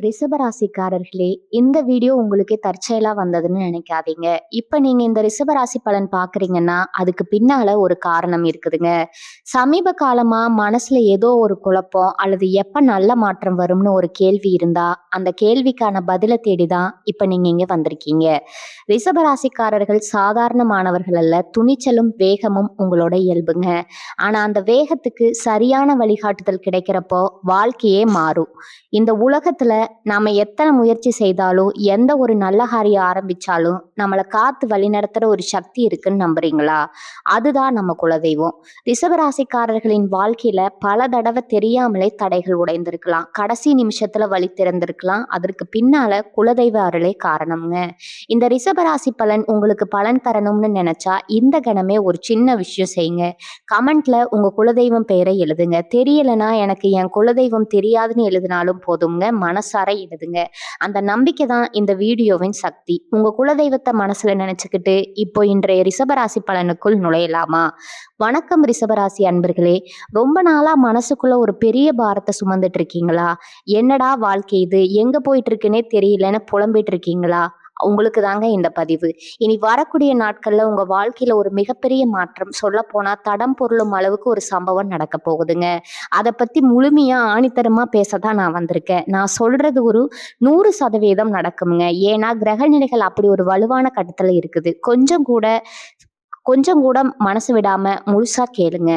ரிஷபராசிக்காரர்களே, இந்த வீடியோ உங்களுக்கே தற்செயலா வந்ததுன்னு நினைக்காதீங்க. இப்ப நீங்க இந்த ரிஷபராசி பலன் பாக்குறீங்கன்னா, அதுக்கு பின்னால ஒரு காரணம் இருக்குதுங்க. சமீப காலமா மனசுல ஏதோ ஒரு குழப்பம் அல்லது எப்ப நல்ல மாற்றம் வரும்னு ஒரு கேள்வி இருந்தா, அந்த கேள்விக்கான பதில தேடிதான் இப்ப நீங்க இங்க வந்திருக்கீங்க. ரிஷபராசிக்காரர்கள் சாதாரணமானவர்கள் அல்ல. துணிச்சலும் வேகமும் உங்களோட இயல்புங்க. ஆனா அந்த வேகத்துக்கு சரியான வழிகாட்டுதல் கிடைக்கிறப்போ வாழ்க்கையே மாறும். இந்த உலகத்துல நாம எத்தனை முயற்சி செய்தாலும் எந்த ஒரு நல்ல காரியம் ஆரம்பிச்சாலும் நம்மளை காத்து வழிநடத்துற ஒரு சக்தி இருக்குன்னு நம்புறீங்களா? அதுதான் நம்ம குலதெய்வம். ரிஷபராசிக்காரர்களின் வாழ்க்கையில பல தடவை தெரியாமலே தடைகள் உடைந்திருக்கலாம், கடைசி நிமிஷத்துல வழி திறந்திருக்கலாம். அதற்கு பின்னால குலதெய்வ அருளே காரணம்ங்க. இந்த ரிஷபராசி பலன் உங்களுக்கு பலன் தரணும்னு நினைச்சா இந்த கணமே ஒரு சின்ன விஷயம் செய்யுங்க. கமெண்ட்ல உங்க குலதெய்வம் பெயரை எழுதுங்க. தெரியலனா எனக்கு என் குலதெய்வம் தெரியாதுன்னு எழுதினாலும் போதுங்க. மனசார எழுதுங்க. அந்த நம்பிக்கை தான் இந்த வீடியோவின் சக்தி. உங்க குலதெய்வத்தை மனசுல நினைச்சுக்கிட்டு இப்போ இன்றைய ரிஷபராசி பலனுக்குள் நுழையலாமா? வணக்கம் ரிஷபராசி அன்பர்களே. ரொம்ப நாளா மனசுக்குள்ள ஒரு பெரிய பாரத்தை சுமந்துட்டு இருக்கீங்களா? என்னடா வாழ்க்கை இது, எங்க போயிட்டு இருக்குன்னே தெரியலன்னு புலம்பிட்டு இருக்கீங்களா? உங்களுக்கு தாங்க இந்த பதிவு. இனி வரக்கூடிய நாட்கள்ல உங்க வாழ்க்கையில ஒரு மிகப்பெரிய மாற்றம், சொல்ல போனா தடம் பொருளும் அளவுக்கு ஒரு சம்பவம் நடக்க போகுதுங்க. அதை பத்தி முழுமையா ஆணித்தரமா பேசதான் நான் வந்திருக்கேன். நான் சொல்றது ஒரு 100% நடக்குங்க. ஏன்னா கிரக நிலைகள் அப்படி ஒரு வலுவான கட்டத்துல இருக்குது. கொஞ்சம் கூட மனசு விடாம முழுசா கேளுங்க.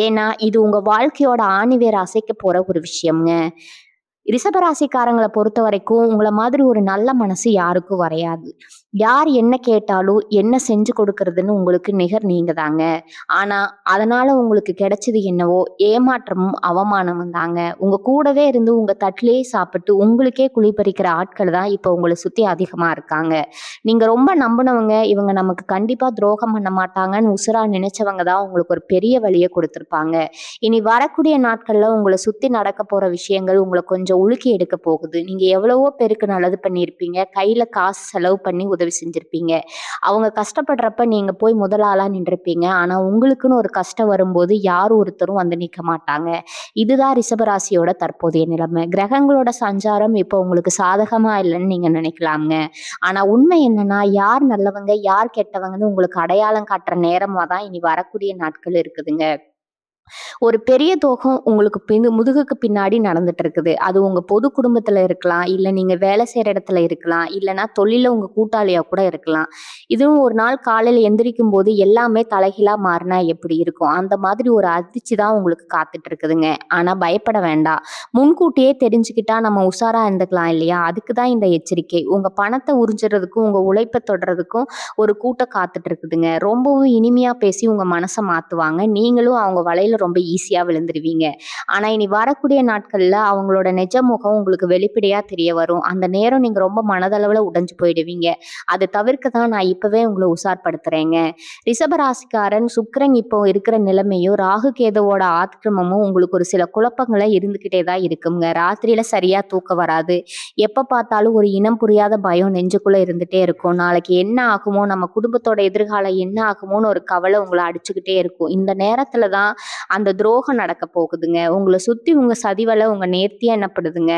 ஏன்னா இது உங்க வாழ்க்கையோட ஆணிவேர் அசைக்க போற ஒரு விஷயம்ங்க. ரிஷபராசிக்காரங்களை பொறுத்த வரைக்கும் உங்களை மாதிரி ஒரு நல்ல மனசு யாருக்கும் வரையாது. யார் என்ன கேட்டாலும் என்ன செஞ்சு கொடுக்கறதுன்னு உங்களுக்கு நிகர் நீங்க தாங்க. ஆனா அதனால உங்களுக்கு கிடைச்சது என்னவோ ஏமாற்றமும் அவமானமும் தாங்க. உங்க கூடவே இருந்து உங்க தட்டிலேயே சாப்பிட்டு உங்களுக்கே குழிப்பறிக்கிற ஆட்கள் தான் இப்ப உங்களை சுத்தி அதிகமா இருக்காங்க. நீங்க ரொம்ப நம்பினவங்க, இவங்க நமக்கு கண்டிப்பா துரோகம் பண்ண மாட்டாங்கன்னு உசுரா நினைச்சவங்க தான் உங்களுக்கு ஒரு பெரிய வழியை கொடுத்துருப்பாங்க. இனி வரக்கூடிய நாட்கள்ல உங்களை சுத்தி நடக்க போற விஷயங்கள் உங்களை கொஞ்சம் உலுக்கி எடுக்க போகுது. நீங்க எவ்வளவோ பேருக்கு நல்லது பண்ணியிருப்பீங்க, கையில காசு செலவு பண்ணி உதவி செஞ்சிருப்பீங்க. அவங்க கஷ்டப்படுறப்ப நீங்க போய் முதலாளா நின்றுப்பீங்க. ஆனா உங்களுக்குன்னு ஒரு கஷ்டம் வரும்போது யார் ஒருத்தரும் வந்து நிற்க மாட்டாங்க. இதுதான் ரிஷபராசியோட தற்போதைய நிலைமை. கிரகங்களோட சஞ்சாரம் இப்போ உங்களுக்கு சாதகமா இல்லைன்னு நீங்க நினைக்கலாங்க. ஆனா உண்மை என்னன்னா, யார் நல்லவங்க யார் கெட்டவங்கன்னு உங்களுக்கு அடையாளம் காட்டுற நேரமா தான் இனி வரக்கூடிய நாட்கள் இருக்குதுங்க. ஒரு பெரிய துரோகம் உங்களுக்கு முதுகுக்கு பின்னாடி நடந்துட்டு இருக்குது. அது உங்க பொது குடும்பத்துல இருக்கலாம், இல்ல நீங்க வேலை செய்யற இடத்துல இருக்கலாம், இல்லைன்னா தொழில உங்க கூட்டாளியா கூட இருக்கலாம். இதுவும் ஒரு நாள் காலையில எந்திரிக்கும் போது எல்லாமே தலைகீழா மாறினா எப்படி இருக்கும், அந்த மாதிரி ஒரு அதிர்ச்சி தான் உங்களுக்கு காத்துட்டு இருக்குதுங்க. ஆனா பயப்பட வேண்டாம். முன்கூட்டியே தெரிஞ்சுக்கிட்டா நம்ம உஷாரா இருந்துக்கலாம் இல்லையா? அதுக்கு தான் இந்த எச்சரிக்கை. உங்க பணத்தை உறிஞ்சுறதுக்கும் உங்க உழைப்பை தொடர்றதுக்கும் ஒரு கூட்டம் காத்துட்டு இருக்குதுங்க. ரொம்பவும் இனிமையா பேசி உங்க மனசை மாத்துவாங்க. நீங்களும் அவங்க வலையில ரொம்ப ஈஸியா விழுந்துருவீங்க. ஆனா இனி வரக்கூடிய நாட்கள்ல அவங்களோட நிஜ முகம் உங்களுக்கு வெளிப்படையா தெரிய வரும். அந்த நேரம் நீங்க ரொம்ப மனதளவுல உடைஞ்சு போயிடுவீங்க. அதை தவிர்க்க தான் நான் இப்பவே உங்களை உஷார்படுத்துறேங்க. ரிஷபராசிக்காரன் சுக்கிரன் இப்போ இருக்கிற நிலைமையும் ராகு கேதுவோட ஆக்கிரமமும் உங்களுக்கு ஒரு சில குழப்பங்களை இருந்துகிட்டே தான் இருக்குங்க. ராத்திரியில சரியா தூக்கம் வராது. எப்ப பார்த்தாலும் ஒரு இனம் புரியாத பயம் நெஞ்சுக்குள்ள இருந்துட்டே இருக்கும். நாளைக்கு என்ன ஆகுமோ, நம்ம குடும்பத்தோட எதிர்காலம் என்ன ஆகுமோன்னு ஒரு கவலை உங்களை அடிச்சுக்கிட்டே இருக்கும். இந்த நேரத்துல தான் அந்த துரோகம் நடக்க போகுதுங்க. உங்களை சுத்தி உங்க சதிவலை உங்க நேர்த்தியா என்னப்படுதுங்க.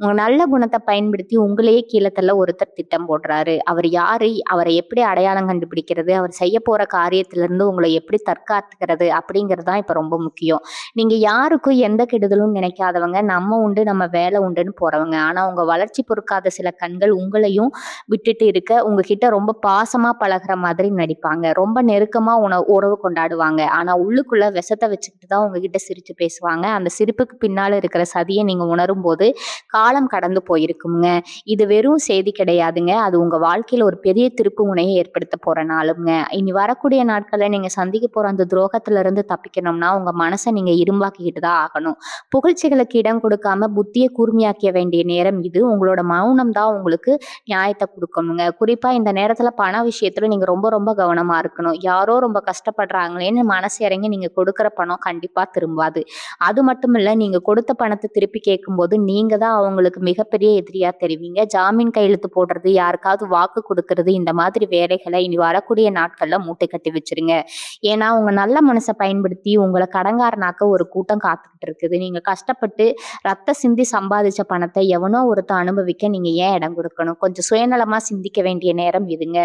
உங்க நல்ல குணத்தை பயன்படுத்தி உங்களையே கீழே தள்ள ஒருத்தர் திட்டம் போடுறாரு. அவர் யாரு, அவரை எப்படி அடையாளம் கண்டுபிடிக்கிறது, அவர் செய்ய போற காரியத்திலிருந்து உங்களை எப்படி தற்காத்துக்கிறது அப்படிங்கிறது தான் இப்ப ரொம்ப முக்கியம். நீங்க யாருக்கும் எந்த கெடுதலும் நினைக்காதவங்க, நம்ம உண்டு நம்ம வேலை உண்டுன்னு போறவங்க. ஆனா உங்க வளர்ச்சி பொறுக்காத சில கண்கள் உங்களையும் விட்டுட்டு இருக்க உங்ககிட்ட ரொம்ப பாசமா பழகுற மாதிரி நடிப்பாங்க. ரொம்ப நெருக்கமா உறவு கொண்டாடுவாங்க. ஆனா உள்ளுக்குள்ள விஷத்தை வச்சுக்கிட்டு தான் உங்ககிட்ட சிரிச்சு பேசுவாங்க. அந்த சிரிப்புக்கு பின்னால இருக்கிற சதியை நீங்க உணரும் போது காலம் கடந்து போயிருக்குங்க. இது வெறும் செய்தி கிடையாதுங்க. அது உங்க வாழ்க்கையில ஒரு பெரிய திருப்பு முனையை ஏற்படுத்த போற நாளுங்க. இனி வரக்கூடிய நாட்கள்ல நீங்க சந்திக்க போற அந்த துரோகத்துல இருந்து தப்பிக்கணும்னா உங்க மனசை நீங்க இரும்பாக்கிக்கிட்டு தான் ஆகணும். புகழ்ச்சிகளுக்கு இடம் கொடுக்காம புத்தியை கூர்மையாக்க வேண்டிய நேரம் இது. உங்களோட மௌனம் தான் உங்களுக்கு நியாயத்தை கொடுக்கணுங்க. குறிப்பா இந்த நேரத்துல பண விஷயத்துல நீங்க ரொம்ப ரொம்ப கவனமா இருக்கணும். யாரோ ரொம்ப கஷ்டப்படுறாங்களேன்னு மனசு இறங்கி நீங்க கொடுக்குற பணம் பணம் கண்டிப்பா திரும்பாது. அது மட்டும் இல்ல, நீங்க கொடுத்த பணத்த திருப்பி கேட்கும்போது, நீங்க தான் அவங்களுக்கு மிகப்பெரிய எதிரியா தெரிவீங்க. ஜாமீன் கையெழுத்து போடுறது, யாருக்காவது வாக்கு குடுக்கறது, இந்த மாதிரி வேலைகள இனி வரக்கூடிய நாட்கள்ல மூட்டை கட்டி வச்சுருங்க. ஏன்னா, உங்க நல்ல மனச பயன்படுத்தி உங்கள கடன்காரனாக்க ஒரு கூட்டம் காத்துக்கிட்டு இருக்குது. நீங்க கஷ்டப்பட்டு ரத்த சிந்தி சம்பாதிச்ச பணத்த எவனோ ஒருத்தன் அனுபவிக்க நீங்க ஏன் இடம் குடுக்கணும்? கொஞ்சம் சுயநலமா சிந்திக்க வேண்டிய நேரம் இதுங்க.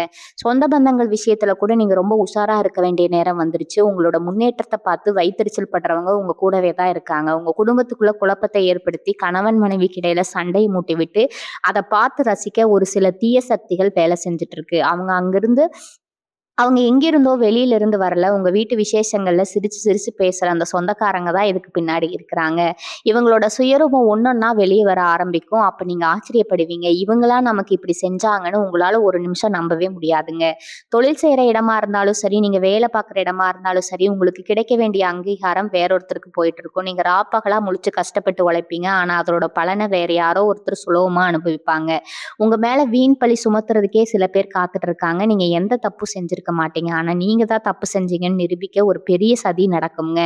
சொந்த பந்தங்கள் விஷயத்துல கூட நீங்க ரொம்ப உஷாரா இருக்க வேண்டிய நேரம் வந்துருச்சு. உங்களோட முன்னேற்றத்த பார்த்து வயித்தெரிச்சல் படுறவங்க உங்க கூடவே தான் இருக்காங்க. உங்க குடும்பத்துக்குள்ள குழப்பத்தை ஏற்படுத்தி கணவன் மனைவிக்கு இடையில சண்டை மூட்டிவிட்டு, அத பார்த்து ரசிக்க ஒரு சில தீய சக்திகள் வேலை செஞ்சுட்டு இருக்கு. அவங்க எங்கிருந்தோ வெளியில இருந்து வரல. உங்க வீட்டு விசேஷங்கள்ல சிரிச்சு சிரிச்சு பேசுற அந்த சொந்தக்காரங்க தான் இதுக்கு பின்னாடி இருக்கிறாங்க. இவங்களோட சுயரூபம் ஒண்ணொன்னா வெளிய வர ஆரம்பிக்கும். அப்ப நீங்க ஆச்சரியப்படுவீங்க. இவங்களா நமக்கு இப்படி செஞ்சாங்கன்னு உங்களால ஒரு நிமிஷம் நம்பவே முடியாதுங்க. தொழில் செய்ற இடமா இருந்தாலும் சரி, நீங்க வேலை பார்க்குற இடமா இருந்தாலும் சரி, உங்களுக்கு கிடைக்க வேண்டிய அங்கீகாரம் வேறொருத்தருக்கு போயிட்டு இருக்கும். நீங்க ராப்பகலா முழிச்சு கஷ்டப்பட்டு உழைப்பீங்க. ஆனா அதோட பலன வேற யாரோ ஒருத்தர் சுலபமா அனுபவிப்பாங்க. உங்க மேல வீண் பழி சுமத்துறதுக்கே சில பேர் காத்துட்டு இருக்காங்க. நீங்க எந்த தப்பு செஞ்சிருக்க மாட்டீங்க. ஆனா நீங்க தான் தப்பு செஞ்சீங்கன்னு நிரூபிக்க ஒரு பெரிய சதி நடக்கும்ங்க.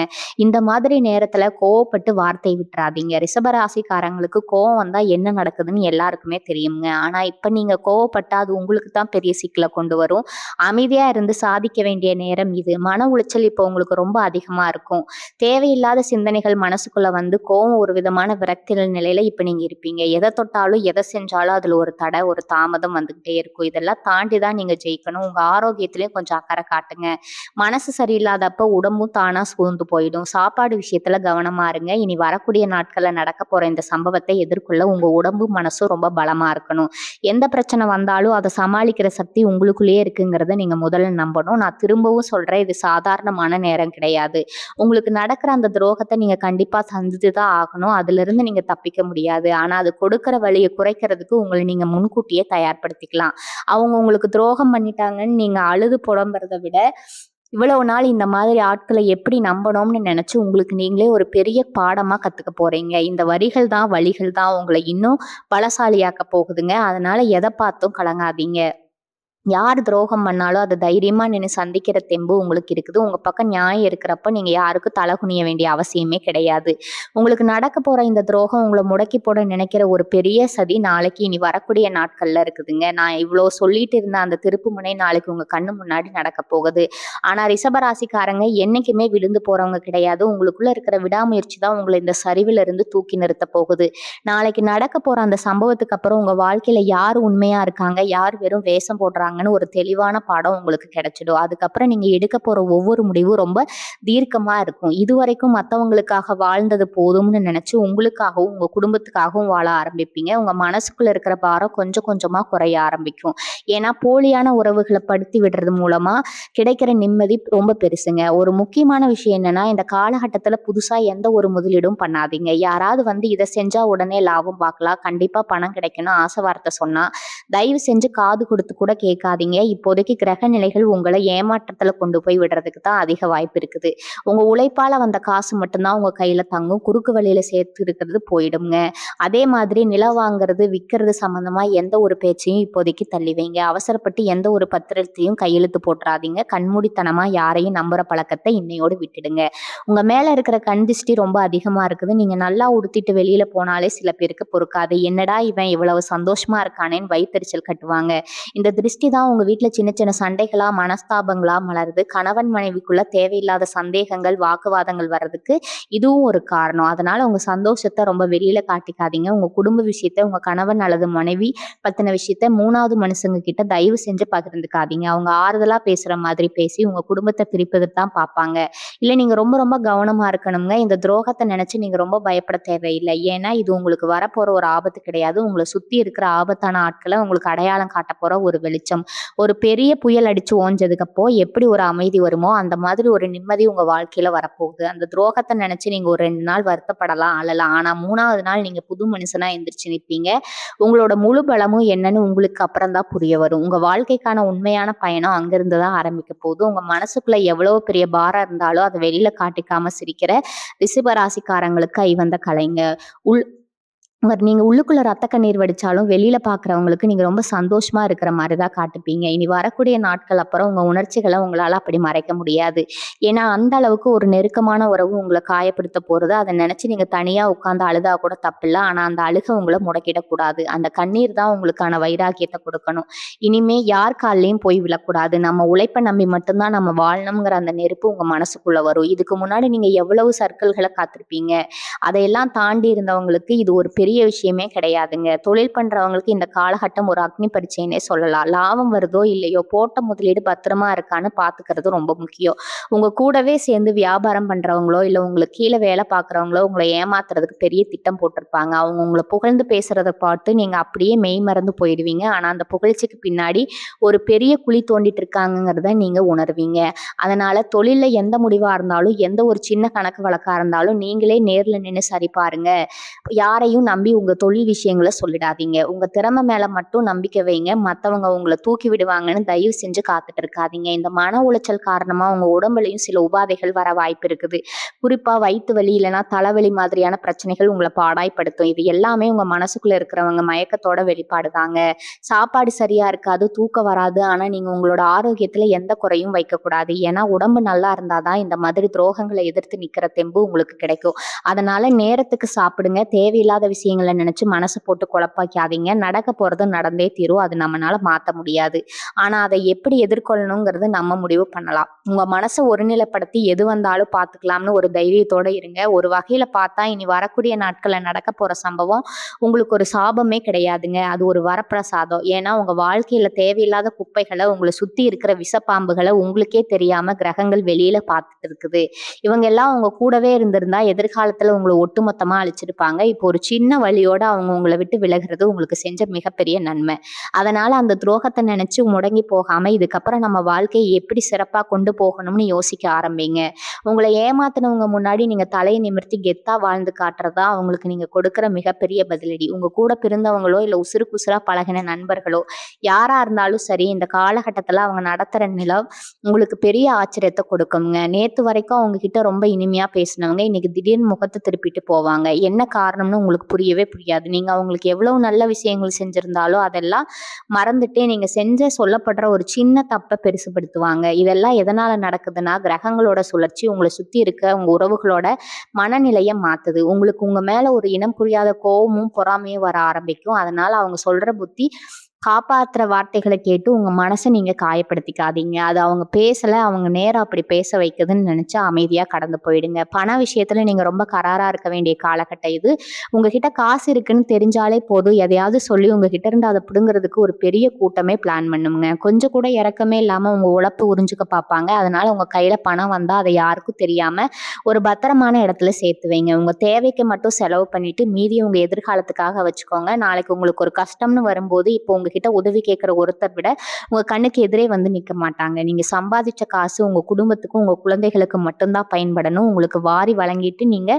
இந்த மாதிரி நேரத்துல கோவப்பட்டு வார்த்தை விட்டுறாதீங்க. ரிஷபராசிக்காரங்களுக்கு கோவம் வந்தா என்ன நடக்குதுன்னு எல்லாருக்குமே தெரியுங்க. ஆனா இப்ப நீங்க கோவப்பட்டா அது உங்களுக்கு தான் பெரிய சிக்கல கொண்டு வரும். அமைதியா இருந்து சாதிக்க வேண்டிய நேரம் இது. மன உளைச்சல் இப்போ உங்களுக்கு ரொம்ப அதிகமா இருக்கும். தேவையில்லாத சிந்தனைகள் மனசுக்குள்ள வந்து கோவம் ஒரு விதமான விரக்தி நிலையில இப்ப நீங்க இருப்பீங்க. எத தொட்டாலும், எத செஞ்சாலும் அதுல ஒரு தடை, ஒரு தாமதம் வந்துகிட்டே இருக்கும். இதெல்லாம் தாண்டி தான் நீங்க ஜெயிக்கணும். உங்க ஆரோக்கியத்திலயும் கொஞ்சம் அக்கறை காட்டுங்க. மனசு சரியில்லாதப்ப உடம்பும் தானா சோர்ந்து போயிடும். சாப்பாடு விஷயத்துல கவனமா இருங்க. இனி வரக்கூடிய நாட்கள்ல நடக்க போற இந்த சம்பவத்தை எதிர்கொள்ள உங்க உடம்பும் மனசும் ரொம்ப பலமா இருக்கணும். எந்த பிரச்சனை வந்தாலும் அதை சமாளிக்கிற சக்தி உங்களுக்குள்ளேயே இருக்குங்கிறத நீங்க முதல்ல நம்பணும். நான் திரும்பவும் சொல்றேன், இது சாதாரணமான நேரம் கிடையாது. உங்களுக்கு நடக்கிற அந்த துரோகத்தை நீங்க கண்டிப்பா சந்திச்சு தான் ஆகணும். அதிலிருந்து நீங்க தப்பிக்க முடியாது. ஆனா அது கொடுக்கிற வலிய குறைக்கிறதுக்கு உங்கள நீங்க முன்கூட்டியே தயார்படுத்திக்கலாம். அவங்க உங்களுக்கு துரோகம் பண்ணிட்டாங்கன்னு நீங்க அழுது புலம்புறத விட, இவ்வளவு நாள் இந்த மாதிரி ஆட்கள எப்படி நம்பணும்னு நெனச்சு உங்களுக்கு நீங்களே ஒரு பெரிய பாடமா கத்துக்க போறீங்க. இந்த வரிகள் தான், வலிகள் தான் உங்கள இன்னும் பலசாலியாக்க போகுதுங்க. அதனால எத பார்த்தும் கலங்காதீங்க. யார் துரோகம் பண்ணாலும் அத தைரியமா நின்னு சந்திக்கிற தெம்பு உங்களுக்கு இருக்குது. உங்க பக்கம் நியாயம் இருக்கிறப்ப நீங்க யாருக்கும் தலை குனிய வேண்டிய அவசியமே கிடையாது. உங்களுக்கு நடக்க போற இந்த துரோகம் உங்கள முடக்கி போட நினைக்கிற ஒரு பெரிய சதி நாளைக்கு இனி வரக்கூடிய நாட்கள்ல இருக்குதுங்க. நான் இவ்ளோ சொல்லிட்டு இருந்த அந்த திருப்புமுனை நாளைக்கு உங்க கண்ணு முன்னாடி நடக்க போகுது. ஆனா ரிஷபராசிக்காரங்க என்னைக்குமே விழுந்து போறவங்க கிடையாது. உங்களுக்குள்ள இருக்கிற விடாமுயற்சி தான் உங்கள இந்த சரிவுல இருந்து தூக்கி நிறுத்த போகுது. நாளைக்கு நடக்க போற அந்த சம்பவத்துக்கு அப்புறம் உங்க வாழ்க்கையில யார் உண்மையா இருக்காங்க, யார் வெறும் வேஷம் போடுறாங்கன்னு ஒரு தெளிவான பாடம் உங்களுக்கு கிடைச்சிடும். அதுக்கப்புறம் நீங்க எடுக்க போற ஒவ்வொரு முடிவும் ரொம்ப தீர்க்கமா இருக்கும். இதுவரைக்கும் மத்தவங்களுக்காக வாழ்ந்தது போதும்னு நினைச்சு உங்களுக்காகவும் உங்க குடும்பத்துக்காகவும் வாழ ஆரம்பிப்பீங்க. உங்க மனசுக்குள்ள இருக்கிற பாரம் கொஞ்சம் கொஞ்சமா குறைய ஆரம்பிக்கும். ஏன்னா போலியான உறவுகளை படுத்தி விடுறது மூலமா கிடைக்கிற நிம்மதி ரொம்ப பெருசுங்க. ஒரு முக்கியமான விஷயம் என்னன்னா, இந்த காலகட்டத்துல புதுசா எந்த ஒரு முதலீடும் பண்ணாதீங்க. யாராவது வந்து இதை செஞ்சா உடனே லாபம் பார்க்கலாம், கண்டிப்பா பணம் கிடைக்கணும் ஆசை வார்த்தை சொன்னா தயவு செஞ்சு காது கொடுத்து கூட கேட்காதீங்க. இப்போதைக்கு கிரக நிலைகள் உங்களை ஏமாற்றத்துல கொண்டு போய் விடுறதுக்கு தான் அதிக வாய்ப்பு இருக்குது. உங்க உழைப்பால வந்த காசு மட்டும்தான் உங்க கையில தங்கும். குறுக்கு வழியில சேர்த்து இருக்கிறது போயிடுங்க. அதே மாதிரி நிலம் வாங்குறது விற்கிறது சம்பந்தமா எந்த ஒரு பேச்சையும் இப்போதைக்கு தள்ளி வைங்க. அவசரப்பட்டு எந்த ஒரு பத்திரத்தையும் கையெழுத்து போட்டுறாதீங்க. கண்மூடித்தனமா யாரையும் நம்புற பழக்கத்தை இன்னையோடு விட்டுடுங்க. உங்க மேல இருக்கிற கண் திஷ்டி ரொம்ப அதிகமா இருக்குது. நீங்க நல்லா உடுத்திட்டு வெளியில போனாலே சில பேருக்கு பொறுக்காது. என்னடா இவன் இவ்வளவு சந்தோஷமா இருக்கானேன்னு வயித்தெரிச்சல் கட்டுவாங்க. இந்த திருஷ்டி தான் உங்க வீட்ல சின்ன சின்ன சண்டைகளா, மனஸ்தாபங்களா மலருது. கணவன் மனைவிக்குள்ள தேவையில்லாத சந்தேகங்கள், வாக்குவாதங்கள் வர்றதுக்கு இதுவும் ஒரு காரணம். அதனால உங்க சந்தோஷத்தை ரொம்ப வெளியில காட்டிக்காதீங்க. உங்க குடும்ப விஷயத்த உங்க கணவன் அல்லது மனைவி பத்தின விஷயத்த 3வது மனுஷங்க கிட்ட தயவு செஞ்சு பகிர்ந்துக்காதீங்க. அவங்க ஆறுதலா பேசுற மாதிரி பேசி உங்க குடும்பத்தை பிரிப்பதற்கு தான் பார்ப்பாங்க. இல்ல நீங்க ரொம்ப ரொம்ப கவனமா இருக்கணுங்க. இந்த துரோகத்தை நினைச்சு நீங்க ரொம்ப பயப்பட தேவையில்லை. ஏன்னா இது உங்களுக்கு வரப்போற ஒரு ஆபத்து கிடையாது. உங்களை சுத்தி இருக்கிற ஆபத்தான ஆட்களை உங்களுக்கு அடையாளம் காட்ட போற ஒரு வெளிச்சம். ஒரு பெரிய புயல் அடிச்சு ஓஞ்சதுக்கப்போ எப்படி ஒரு அமைதி வருமோ அந்த மாதிரி ஒரு நிம்மதி உங்க வாழ்க்கையில வரப்போகுது. அந்த துரோகத்தை நினைச்சு நீங்க ஒரு 2 நாள் வருத்தப்படலாம், அழலாம். ஆனா 3வது நாள் நீங்க புது மனுஷனா எந்திரிச்சு நிற்பீங்க. உங்களோட முழு பலமும் என்னன்னு உங்களுக்கு அப்புறம் தான் புரிய வரும். உங்க வாழ்க்கைக்கான உண்மையான பயணம் அங்கிருந்து தான் ஆரம்பிக்க போகுது. உங்க மனசுக்குள்ள எவ்வளவு பெரிய பாரம் இருந்தாலும் அதை வெளியில காட்டிக்காம சிரிக்கிற ரிஷப ராசிக்காரங்களுக்கு ஐவந்த கலைங்க. உள் நீங்க உள்ளுக்குள்ள ரத்த கண்ணீர் வடிச்சாலும், வெளியில பார்க்குறவங்களுக்கு நீங்க ரொம்ப சந்தோஷமா இருக்கிற மாரி தான் காட்டுப்பீங்க. இனி வரக்கூடிய நாட்கள் அப்புறம் உங்க உணர்ச்சிகள உங்களால அப்படி மறைக்க முடியாது. ஏன்னா, அந்த அளவுக்கு ஒரு நெருக்கமான உறவு உங்கள காயப்படுத்த போறது. அத நெனச்சு நீங்க தனியா உட்கார்ந்து அழுதா கூட தப்பில்ல. ஆனா, அந்த அழுகை உங்கள முடக்கிடக்கூடாது. அந்த கண்ணீர் தான் உங்களுக்கான வைராக்கியத்த குடுக்கணும். இனிமே யார் கால்லயும் போய் விழக்கூடாது. நம்ம உழைப்ப நம்பி மட்டும் தான் நம்ம வாழணுங்கிற அந்த நெருப்பு உங்க மனசுக்குள்ள வரும். இதுக்கு முன்னாடி நீங்க எவ்வளவு சர்க்கிள்கள காத்திருப்பீங்க. அதையெல்லாம் தாண்டி இருந்தவங்களுக்கு இது ஒரு பெரிய விஷயமே கிடையாதுங்க. தொழில் பண்றவங்களுக்கு இந்த காலகட்டம் ஒரு அக்னி பரீட்சைன்னே சொல்லலாம். லாபம் வருதோ இல்லையோ, போட்ட முதலீடு பத்திரமா இருக்கான்னு பார்த்துக்கிறது ரொம்ப முக்கியம். உங்க கூடவே சேர்ந்து வியாபாரம் பண்றவங்களோ, இல்ல உங்களுக்கு கீழ வேலை பார்க்குறவங்களோ உங்கள ஏமாத்துறதுக்கு பெரிய திட்டம் போட்டிருப்பாங்க. அவங்க உங்கள புகழ்ந்து பேசுறத பார்த்து நீங்க அப்படியே மெய்மறந்து போயிடுவீங்க. ஆனா அந்த புகழ்ச்சிக்கு பின்னாடி ஒரு பெரிய குழி தோண்டிட்டு இருக்காங்கங்கிறத நீங்க உணர்வீங்க. அதனால தொழில்ல எந்த முடிவா இருந்தாலும், எந்த ஒரு சின்ன கணக்கு வழக்கா இருந்தாலும் நீங்களே நேர்ல நின்னு சரி பாருங்க. யாரையும் நம்பி உங்க தொழில் விஷயங்கள சொல்லிடாதீங்க. உங்க திறமை மேல மட்டும் நம்பிக்கை வைங்க. மத்தவங்க உங்கள தூக்கி விடுவாங்கன்னு தயவு செஞ்சு காத்துட்டு இருக்காதீங்க. இந்த மன உளைச்சல் காரணமா உங்க உடம்புலயும் சில உபாதைகள் வர வாய்ப்பு இருக்குது. குறிப்பா வயித்து வலி இல்லைன்னா தலைவலி மாதிரியான பிரச்சனைகள் உங்கள பாடாய்ப்படுத்தும். இது எல்லாமே உங்க மனசுக்குள்ள இருக்கிறவங்க மயக்கத்தோட வெளிப்பாடு தாங்க. சாப்பாடு சரியா இருக்காது, தூக்கம் வராது. ஆனா நீங்க உங்களோட ஆரோக்கியத்துல எந்த குறையும் வைக்கக்கூடாது. ஏன்னா உடம்பு நல்லா இருந்தா தான் இந்த மாதிரி துரோகங்கள எதிர்த்து நிக்கிற தெம்பு உங்களுக்கு கிடைக்கும். அதனால நேரத்துக்கு சாப்பிடுங்க. தேவையில்லாத விஷயங்கள நினைச்சு மனச போட்டு குழப்பாக்காதீங்க. நடக்க போறது நடந்தே தீரும். அது நம்மனால மாத்த முடியாது. ஆனா அதை எப்படி எதிர்கொள்ளணுங்கிறது நம்ம முடிவு பண்ணலாம். உங்க மனச ஒருநிலைப்படுத்தி எது வந்தாலும் பார்த்துக்கலாம்னு ஒரு தைரியத்தோட இருங்க. ஒரு வகையில பார்த்தா இனி வரக்கூடிய நாட்கள்ல நடக்க போற சம்பவம் உங்களுக்கு ஒரு சாபமே கிடையாதுங்க. அது ஒரு வரப்பிரசாதம். ஏன்னா உங்க வாழ்க்கையில தேவையில்லாத குப்பைகள, உங்கள சுத்தி இருக்கிற விஷப்பாம்புகள உங்களுக்கே தெரியாம கிரகங்கள் வெளியில பார்த்துட்டு இருக்குது. இவங்க எல்லாம் உங்க கூடவே இருந்திருந்தா எதிர்காலத்துல உங்கள ஒட்டுமொத்தமா அழிச்சிருப்பாங்க. இப்போ ஒரு சின்ன வலியோட அவங்க உங்கள விட்டு விலகுறது உங்களுக்கு செஞ்ச மிகப்பெரிய நன்மை. அதனால அந்த துரோகத்த நினைச்சு முடங்கி போகாம இதுக்கப்புறம் நம்ம வாழ்க்கையை எப்படி சிறப்பா கொண்டு போகணும்னு யோசிக்க ஆரம்பிங்க. உங்கள ஏமாத்துனவங்க முன்னாடி நீங்க தலைய நிமிர்த்தி கெத்தா வாழ்ந்து காட்டுறது தான் அவங்களுக்கு நீங்க கொடுக்கிற மிகப்பெரிய பதிலடி. உங்க கூட பிறந்தவங்களோ, இல்ல உசுருக்கு உசுரா பழகின நண்பர்களோ, யாரா இருந்தாலும் சரி, இந்த காலகட்டத்துல அவங்க நடத்துற நிலம் உங்களுக்கு பெரிய ஆச்சரியத்த கொடுக்குங்க. நேத்து வரைக்கும் அவங்க கிட்ட ரொம்ப இனிமையா பேசினவங்க, இன்னைக்கு திடீர்னு முகத்த திருப்பிட்டு போவாங்க. என்ன காரணம்னு உங்களுக்கு புரியவே புரியாது. நீங்க அவங்களுக்கு எவ்வளவு நல்ல விஷயங்கள் செஞ்சிருந்தாலும் அதெல்லாம் மறந்துட்டு நீங்க செஞ்ச சொல்லப்படுற ஒரு சின்ன தப்ப பெருசுபடுத்துவாங்க. இதெல்லாம் எதனால நடக்குதுன்னா, கிரகங்களோட சுழற்சி உங்கள சுத்தி இருக்க உங்க உறவுகளோட மனநிலைய மாத்துது. உங்களுக்கு உங்க மேல ஒரு இனம் புரியாத கோவமும், பொறாமையும் வர ஆரம்பிக்கும். அதனால அவங்க சொல்ற புத்தி காப்பாத்துற வார்த்தைகள கேட்டு உங்க மனச நீங்க காயப்படுத்திக்காதீங்க. அது அவங்க பேசல, அவங்க நேரா அப்படி பேச வைக்குதுன்னு நெனச்சு அமைதியா கடந்து போயிடுங்க. பண விஷயத்துல நீங்க ரொம்ப கராரா இருக்க வேண்டிய காலகட்டம் இது. உங்ககிட்ட காசு இருக்குன்னு தெரிஞ்சாலே போதும், எதையாவது சொல்லி உங்ககிட்ட இருந்து அத பிடுங்குறதுக்கு ஒரு பெரிய கூட்டமே பிளான் பண்ணுங்க. கொஞ்சம் கூட இரக்கமே இல்லாம உங்க உழைப்ப உறிஞ்சுக்க பார்ப்பாங்க. அதனால உங்க கையில பணம் வந்தா அத யாருக்கும் தெரியாம ஒரு பத்திரமான இடத்துல சேர்த்து வைங்க. உங்க தேவைக்கு மட்டும் செலவு பண்ணிட்டு மீதிய உங்க எதிர்காலத்துக்காக வச்சுக்கோங்க. நாளைக்கு உங்களுக்கு ஒரு கஷ்டம்னு வரும்போது இப்போ உங்ககிட்ட உதவி கேட்கிற ஒருத்தர் விட உங்க கண்ணுக்கு எதிரே வந்து நிக்க மாட்டாங்க. நீங்க சம்பாதிச்ச காசு உங்க குடும்பத்துக்கும், உங்க குழந்தைகளுக்கு மட்டும் தான் பயன்படணும். உங்களுக்கு வாரி வழங்கிட்டு நீங்க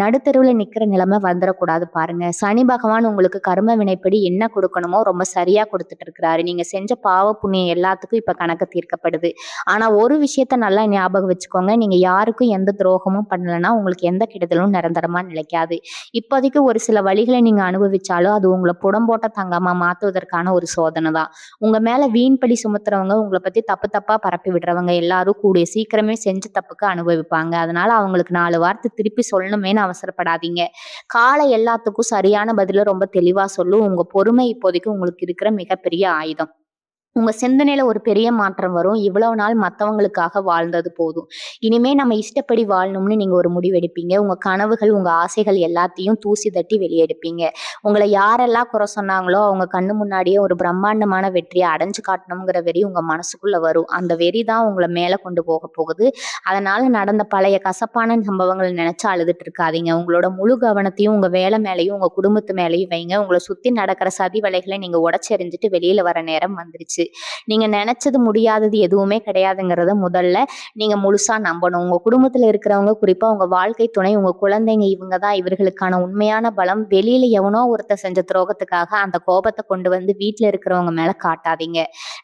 நடுத்தெருவுல நிக்கிற நிலைமை வந்துடக்கூடாது பாருங்க. சனி பகவான் உங்களுக்கு கர்ம வினைப்படி என்ன கொடுக்கணுமோ ரொம்ப சரியா கொடுத்துட்டு இருக்கிறாரு. நீங்க செஞ்ச பாவ புண்ணியம் எல்லாத்துக்கும் இப்ப கணக்கு தீர்க்கப்படுது. ஆனா ஒரு விஷயத்த நல்லா ஞாபகம் வச்சுக்கோங்க. நீங்க யாருக்கும் எந்த துரோகமும் பண்ணலன்னா உங்களுக்கு எந்த கெடுதலும் நிரந்தரமா நிலைக்காது. இப்போதைக்கு ஒரு சில வழிகளை நீங்க அனுபவிச்சாலும் அது உங்களை புடம்போட்ட தங்கமா மாத்துவதற்கான ஒரு சோதனை தான். உங்க மேல வீண் பழி சுமத்துறவங்க, உங்களை பத்தி தப்பு தப்பா பரப்பி விடுறவங்க எல்லாரும் கூடிய சீக்கிரமே செஞ்ச தப்புக்கு அனுபவிப்பாங்க. அதனால அவங்களுக்கு 4 வார்த்தை திருப்பி சொல்லணுமேன்னு அவசரப்படாதீங்க. காலம் எல்லாத்துக்கும் சரியான பதில ரொம்ப தெளிவா சொல்லும். உங்க பொறுமை இப்போதைக்கு உங்களுக்கு இருக்கிற மிகப்பெரிய ஆயுதம். உங்க சிந்தனையில ஒரு பெரிய மாற்றம் வரும். இவ்வளவு நாள் மத்தவங்களுக்காக வாழ்ந்தது போதும். இனிமே நம்ம இஷ்டப்படி வாழணும்னு நீங்க ஒரு முடிவெடுப்பீங்க. உங்க கனவுகள், உங்க ஆசைகள் எல்லாத்தையும் தூசி தட்டி வெளிய எடுப்பீங்க. உங்கள யாரெல்லாம் குறை சொன்னாங்களோ, அவங்க கண்ணு முன்னாடியே ஒரு பிரம்மாண்டமான வெற்றிய அடைஞ்சு காட்டணுங்கிற வெறி உங்க மனசுக்குள்ள வரும். அந்த வெறி தான் உங்கள மேல கொண்டு போக போகுது. அதனால நடந்த பழைய கசப்பான சம்பவங்கள நினைச்சு அழுதுட்டு இருக்காதீங்க. உங்களோட முழு கவனத்தையும் உங்க வேலை மேலயும், உங்க குடும்பத்து மேலயும் வைங்க. உங்கள சுத்தி நடக்கிற சதி வலைகளை நீங்க உடைச்செறிஞ்சுட்டு வெளியில வர நேரம் வந்துருச்சு. வந்துருச்சு. நீங்க நெனச்சது முடியாதது எதுவுமே கிடையாதுங்கிறத முதல்ல நீங்க முழுசா நம்பணும். உங்க குடும்பத்துல இருக்கிறவங்க, குறிப்பா உங்க வாழ்க்கை துணை, உங்க குழந்தைங்க இவங்க தான் இவர்களுக்கான உண்மையான பலம். வெளியில எவனோ ஒருத்தன் செஞ்ச துரோகத்துக்காக அந்த கோபத்த கொண்டு வந்து வீட்ல இருக்கிறவங்க மேல காட்டாதீங்க.